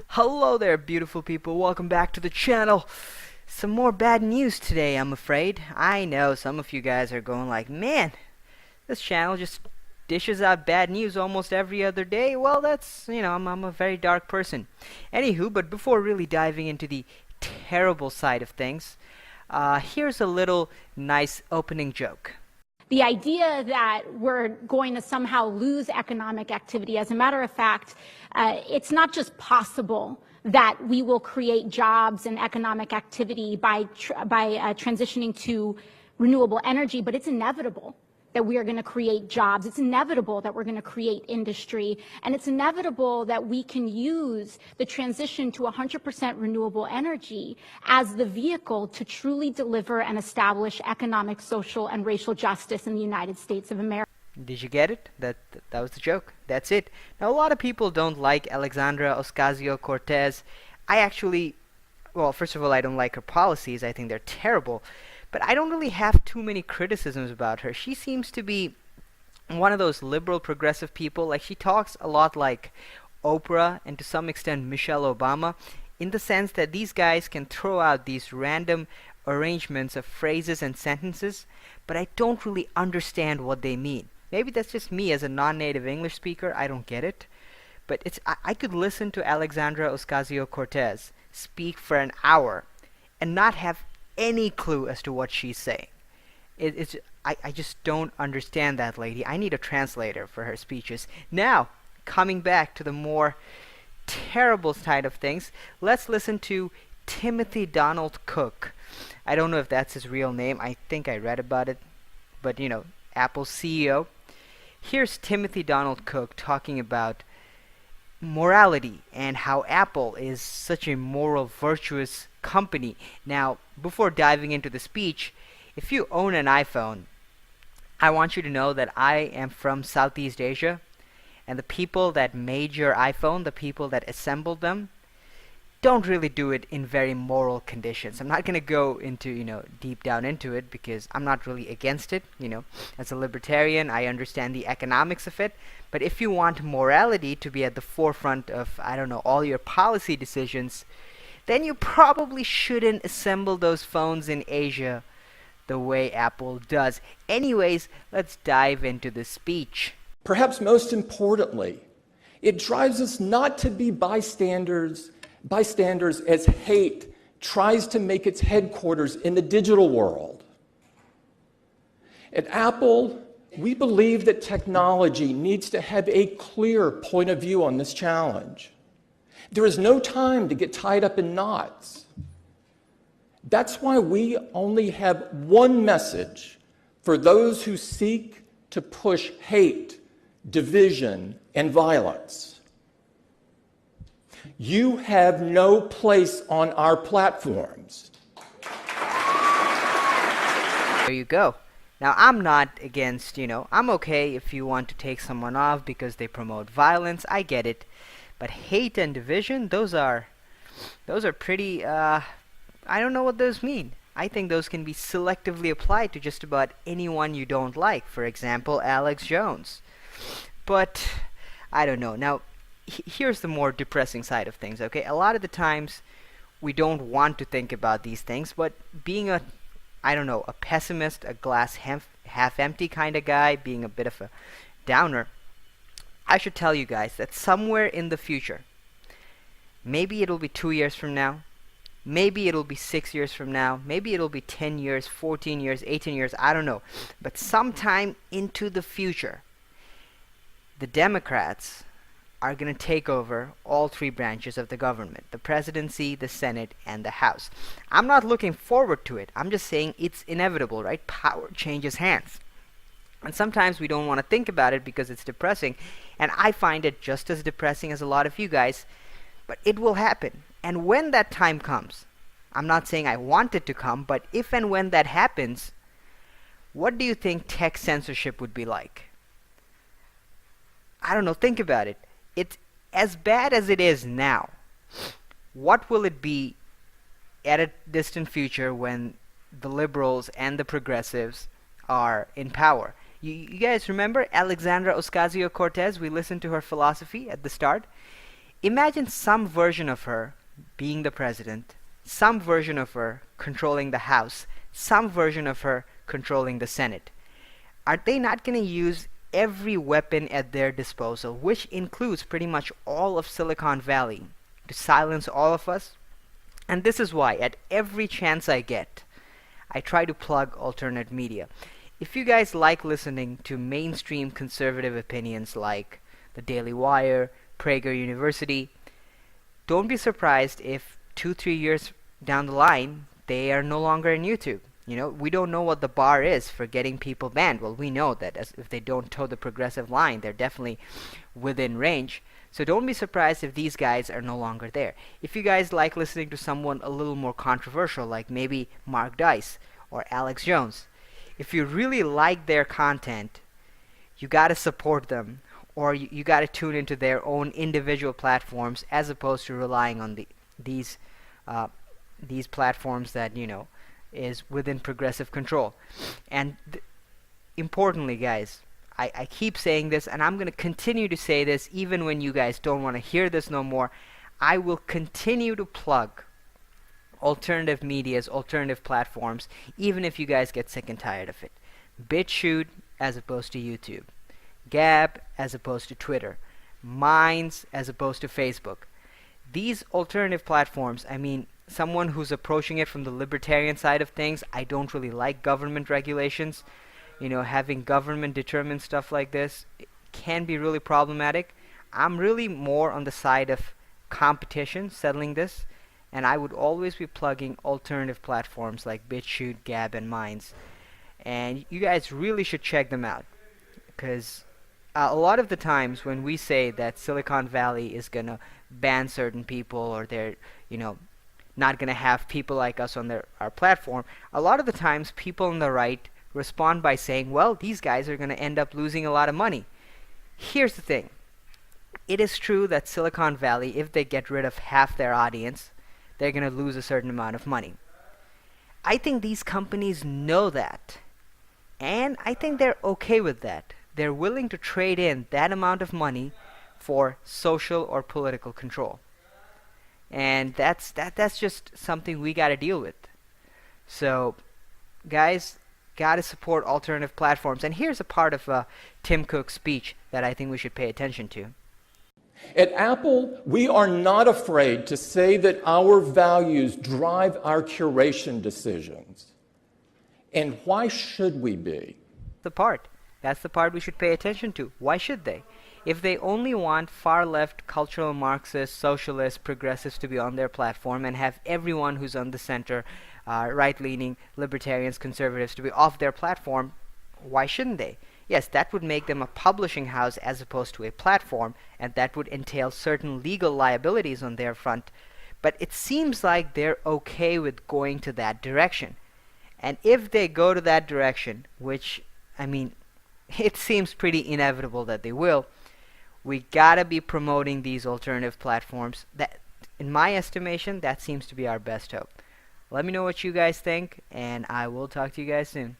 Hello there, beautiful people. Welcome back to the channel. Some more bad news today, I'm afraid. I know some of you guys are going like, man, this channel just dishes out bad news almost every other day. Well, I'm a very dark person. Anywho, but before really diving into the terrible side of things, here's a little nice opening joke. The idea that we're going to somehow lose economic activity, as a matter of fact, it's not just possible that we will create jobs and economic activity by transitioning to renewable energy, but it's inevitable that we are going to create jobs. It's inevitable that we're going to create industry, and it's inevitable that we can use the transition to 100% renewable energy as the vehicle to truly deliver and establish economic, social, and racial justice in the United States of America. Did you get it? That was the joke. That's it. Now, a lot of people don't like Alexandria Oscasio Cortez. Well, first of all, I don't like her policies. I think they're terrible. But I don't really have too many criticisms about her. She seems to be one of those liberal progressive people. Like, she talks a lot like Oprah and to some extent Michelle Obama, in the sense that these guys can throw out these random arrangements of phrases and sentences, but I don't really understand what they mean. Maybe that's just me as a non-native English speaker. I don't get it. But I could listen to Alexandra Ocasio Cortez speak for an hour and not have any clue as to what she's saying. I just don't understand that lady. I need a translator for her speeches. Now, coming back to the more terrible side of things, let's listen to Timothy Donald Cook. I don't know if that's his real name. I think I read about it. But, Apple's CEO. Here's Timothy Donald Cook talking about morality and how Apple is such a moral, virtuous company. Now, before diving into the speech, if you own an iPhone, I want you to know that I am from Southeast Asia, and the people that made your iPhone, the people that assembled them, don't really do it in very moral conditions. I'm not going to go into, deep down into it because I'm not really against it. As a libertarian, I understand the economics of it. But if you want morality to be at the forefront of, all your policy decisions, then you probably shouldn't assemble those phones in Asia the way Apple does. Anyways, let's dive into the speech. Perhaps most importantly, it drives us not to be bystanders as hate tries to make its headquarters in the digital world. At Apple, we believe that technology needs to have a clear point of view on this challenge. There is no time to get tied up in knots. That's why we only have one message for those who seek to push hate, division, and violence. You have no place on our platforms. There you go. Now, I'm not against, I'm okay if you want to take someone off because they promote violence. I get it. But hate and division, those are pretty, I don't know what those mean. I think those can be selectively applied to just about anyone you don't like. For example, Alex Jones. But, I don't know. Now, here's the more depressing side of things, okay? A lot of the times, we don't want to think about these things, but being a pessimist, a glass half empty kind of guy, being a bit of a downer, I should tell you guys that somewhere in the future, maybe it'll be 2 years from now, maybe it'll be 6 years from now, maybe it'll be 10 years, 14 years, 18 years, I don't know. But sometime into the future, the Democrats are going to take over all three branches of the government: the presidency, the Senate, and the House. I'm not looking forward to it. I'm just saying it's inevitable, right? Power changes hands. And sometimes we don't want to think about it because it's depressing. And I find it just as depressing as a lot of you guys. But it will happen. And when that time comes, I'm not saying I want it to come, but if and when that happens, what do you think tech censorship would be like? I don't know. Think about it. It's as bad as it is now. What will it be at a distant future when the liberals and the progressives are in power? You guys remember Alexandra Ocasio Cortez? We listened to her philosophy at the start. Imagine some version of her being the president, some version of her controlling the House, some version of her controlling the Senate. Are they not going to use every weapon at their disposal, which includes pretty much all of Silicon Valley, to silence all of us? And this is why, at every chance I get, I try to plug alternate media. If you guys like listening to mainstream conservative opinions like the Daily Wire, Prager University, don't be surprised if 2-3 years down the line they are no longer in YouTube. We don't know what the bar is for getting people banned. Well, we know that if they don't toe the progressive line, they're definitely within range. So don't be surprised if these guys are no longer there. If you guys like listening to someone a little more controversial, like maybe Mark Dice or Alex Jones, if you really like their content, you got to support them, or you got to tune into their own individual platforms as opposed to relying on these platforms that is within progressive control. And importantly, guys, I keep saying this, and I'm going to continue to say this even when you guys don't want to hear this no more. I will continue to plug alternative medias, alternative platforms, even if you guys get sick and tired of it. BitChute as opposed to YouTube. Gab as opposed to Twitter. Minds as opposed to Facebook. These alternative platforms, someone who's approaching it from the libertarian side of things, I don't really like government regulations. Having government determine stuff like this can be really problematic. I'm really more on the side of competition settling this, and I would always be plugging alternative platforms like BitChute, Gab, and Minds. And you guys really should check them out, because a lot of the times when we say that Silicon Valley is going to ban certain people, or they're, not going to have people like us on our platform, a lot of the times people on the right respond by saying, well, these guys are going to end up losing a lot of money. Here's the thing. It is true that Silicon Valley, if they get rid of half their audience, they're going to lose a certain amount of money. I think these companies know that, and I think they're okay with that. They're willing to trade in that amount of money for social or political control. And that's just something we got to deal with. So, guys, got to support alternative platforms. And here's a part of Tim Cook's speech that I think we should pay attention to. At Apple, we are not afraid to say that our values drive our curation decisions. And why should we be? That's the part we should pay attention to. Why should they? If they only want far-left, cultural Marxists, socialists, progressives to be on their platform and have everyone who's on the center, right-leaning, libertarians, conservatives to be off their platform, why shouldn't they? Yes, that would make them a publishing house as opposed to a platform, and that would entail certain legal liabilities on their front. But it seems like they're okay with going to that direction. And if they go to that direction, which, it seems pretty inevitable that they will, we gotta be promoting these alternative platforms. That, in my estimation, that seems to be our best hope. Let me know what you guys think, and I will talk to you guys soon.